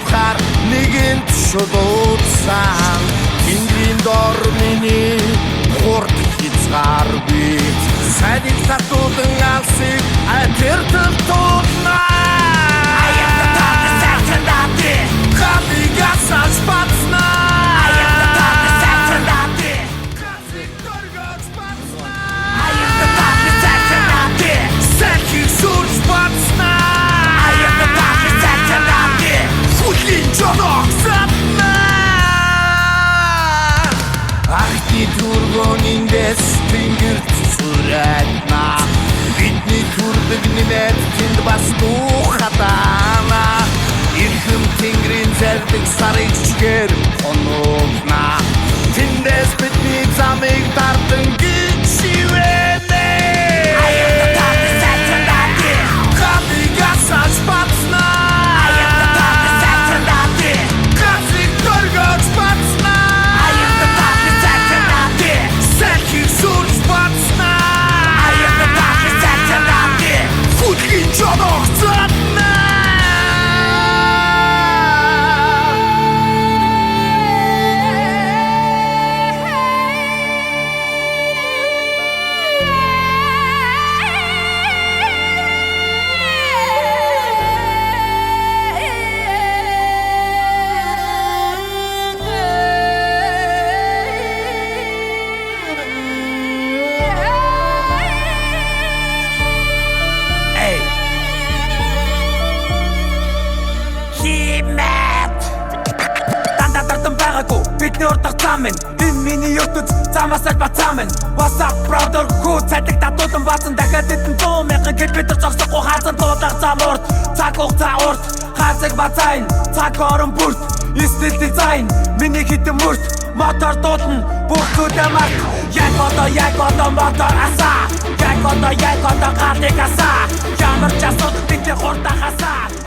шулхаар нэгэнт шулуудсан Тэнгэрийн дор миний хурд хязгааргүй Сайдыг татуулан алсыг атертал туулнаа Калигасаж бацнаа Архи тургониндес тэнгэрт сүрэтна Бидний түрдэг нэмээд тэнд бас духатана Ирхэм тэнгэрийн зардаг сарыг чигээр хонуулна Тэндээс бидний замыг дардан гэж шивэнэ Калигасаж бацна Бидний урдах зам минь энэ миний ертөц замасаа бацаа минь WhatsApp brother хүү цайдаг татуулан баасан дахиад эдэн 100 мянган километр зогсохгүй хаазан дуулах зам урд цаг хугацаа урд хаацаг бацайн цаг орон бүрт стил дизайн миний хитэн мөрт мотор дуулна бүх зүйлээ марк яг одоо мотор асаа яг одоо галыг асаа ямар ч асуудал бид хурдах асаа